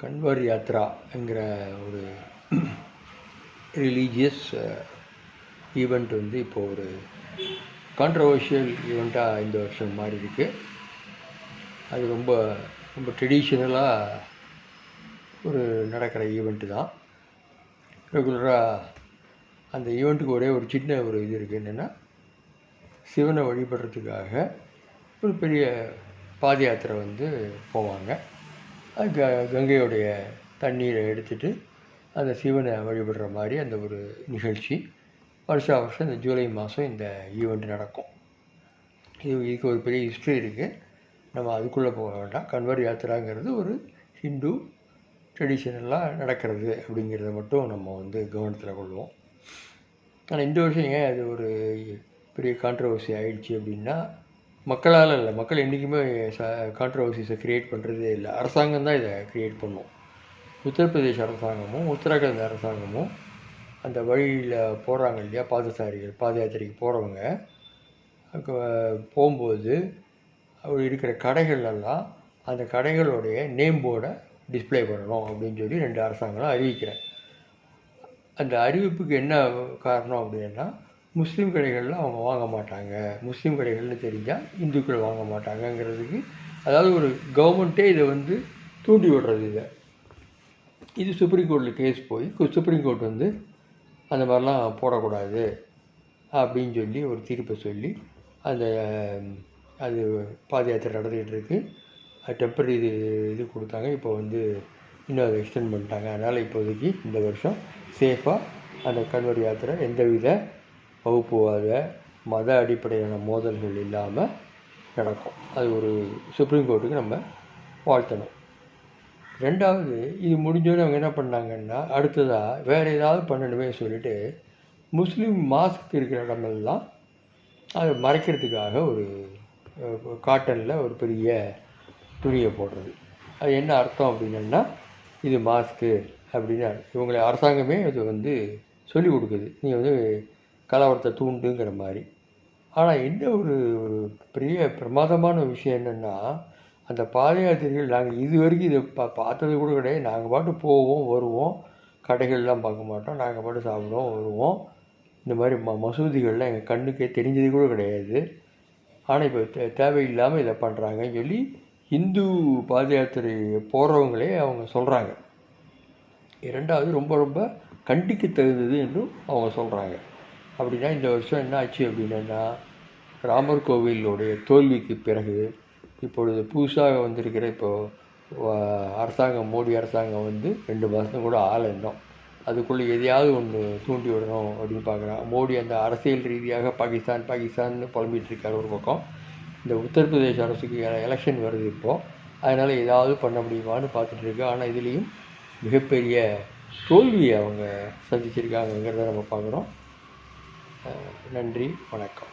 கன்வர் யாத்ராங்கிற ஒரு religious event வந்து இப்போது ஒரு கான்ட்ரவர்ஷியல் ஈவெண்ட்டாக இந்த வருஷம் மாறி இருக்கு. அது ரொம்ப ரொம்ப ட்ரெடிஷ்னலாக ஒரு நடக்கிற ஈவெண்ட்டு தான். ரெகுலராக அந்த ஈவெண்ட்டுக்கு ஒரே ஒரு சின்ன ஒரு இது இருக்குது, என்னென்னா சிவனை வழிபடுறதுக்காக ஒரு பெரிய பாத யாத்திரை வந்து போவாங்க. அது கங்கையோடைய தண்ணீரை எடுத்துகிட்டு அந்த சிவனை வழிபடுற மாதிரி அந்த ஒரு நிகழ்ச்சி வருஷம் இந்த ஜூலை மாதம் இந்த ஈவெண்ட் நடக்கும். இதுக்கு ஒரு பெரிய ஹிஸ்ட்ரி இருக்குது, நம்ம அதுக்குள்ளே போக வேண்டாம். கன்வர் யாத்திராங்கிறது ஒரு ஹிந்து ட்ரெடிஷ்னலாக நடக்கிறது அப்படிங்கிறத மட்டும் நம்ம வந்து கவனத்தில் கொள்வோம். ஆனால் இந்த வருஷம் ஏன் அது ஒரு பெரிய கான்ட்ரவர்சி ஆகிடுச்சு அப்படின்னா, மக்களால் இல்லை, மக்கள் என்றைக்குமே கான்ட்ரவர்சிஸை க்ரியேட் பண்ணுறதே இல்லை, அரசாங்கம் தான் இதை க்ரியேட் பண்ணும். உத்தரப்பிரதேச அரசாங்கமும் உத்தராகண்ட் அரசாங்கமும் அந்த வழியில் போகிறாங்க இல்லையா, பாத யாத்திரைக்கு போகிறவங்க அங்கே போகும்போது அவர் இருக்கிற கடைகள்லாம் அந்த கடைகளுடைய நேம் போர்டை டிஸ்பிளே பண்ணணும் அப்படின்னு சொல்லி 2 அரசாங்கங்களும் அறிவிக்கிறேன். அந்த அறிவிப்புக்கு என்ன காரணம் அப்படின்னா, முஸ்லீம் கடைகளில் அவங்க வாங்க மாட்டாங்க, முஸ்லீம் கடைகள்னு தெரிஞ்சால் இந்துக்கள் வாங்க மாட்டாங்கங்கிறதுக்கு, அதாவது ஒரு கவர்மெண்ட்டே இதை வந்து தூண்டி விடுறது. இது சுப்ரீம் கோர்ட்டில் கேஸ் போய் சுப்ரீம் கோர்ட் வந்து அந்த மாதிரிலாம் போடக்கூடாது அப்படின்னு சொல்லி ஒரு தீர்ப்பை சொல்லி அது பாத யாத்திரை நடந்துக்கிட்டு இருக்குது. அது டெம்பரரி இது கொடுத்தாங்க, இப்போ வந்து இன்னும் அதை எக்ஸ்டெண்ட் பண்ணிட்டாங்க. அதனால் இப்போதைக்கு இந்த வருஷம் சேஃபாக அந்த கன்வர் யாத்திரை எந்தவித வகுப்புவாத மத அடிப்படையான மோதல்கள் இல்லாமல் நடக்கும். அது ஒரு சுப்ரீம் கோர்ட்டுக்கு நம்ம வாழ்த்தணும். 2வது, இது முடிஞ்சோன்னு அவங்க என்ன பண்ணாங்கன்னா, அடுத்ததாக வேறு ஏதாவது பண்ணணுமே சொல்லிவிட்டு முஸ்லீம் மாஸ்க் இருக்கிற இடமெல்லாம் அதை மறைக்கிறதுக்காக ஒரு காட்டனில் ஒரு பெரிய துணியை போடுறது. அது என்ன அர்த்தம் அப்படின்னா, இது மாஸ்க்கு அப்படின்னு இவங்களை அரசாங்கமே அது வந்து சொல்லிக் கொடுக்குது, நீங்கள் வந்து கலவரத்தை தூண்டுங்கிற மாதிரி. ஆனால் என்ன ஒரு பெரிய பிரமாதமான விஷயம் என்னென்னா, அந்த பாத யாத்திரைகள் நாங்கள் இது வரைக்கும் இதை பார்த்தது கூட கிடையாது. நாங்கள் பாட்டு போவோம் வருவோம், கடைகள்லாம் பார்க்க மாட்டோம், நாங்கள் பாட்டு சாப்பிடுவோம் வருவோம். இந்த மாதிரி மசூதிகள்லாம் எங்கள் கண்ணுக்கே தெரிஞ்சது கூட கிடையாது. ஆனால் இப்போ தேவையில்லாமல் இதை பண்ணுறாங்கன்னு சொல்லி இந்து பாத யாத்திரை போகிறவங்களே அவங்க சொல்கிறாங்க. 2வது, ரொம்ப ரொம்ப கண்டிக்க தகுந்தது என்றும் அவங்க சொல்கிறாங்க. அப்படின்னா இந்த வருஷம் என்ன ஆச்சு அப்படின்னா, ராமர் கோவிலுடைய தோல்விக்கு பிறகு இப்பொழுது புதுசாக வந்திருக்கிற அரசாங்கம், மோடி அரசாங்கம் வந்து 2 மாதம் கூட ஆளணும், அதுக்குள்ளே எதையாவது ஒன்று தூண்டி விடணும் அப்படின்னு பார்க்குறாங்க. மோடி அந்த அரசியல் ரீதியாக பாகிஸ்தான்னு புலம்பிகிட்டு இருக்கார் ஒரு பக்கம். இந்த உத்தரப்பிரதேச அரசுக்கு எலெக்ஷன் வருது இப்போது, அதனால் ஏதாவது பண்ண முடியுமான்னு பார்த்துட்ருக்கு. ஆனால் இதுலேயும் மிகப்பெரிய தோல்வியை அவங்க சந்திச்சிருக்காங்கங்கிறத நம்ம பார்க்குறோம். நன்றி, வணக்கம்.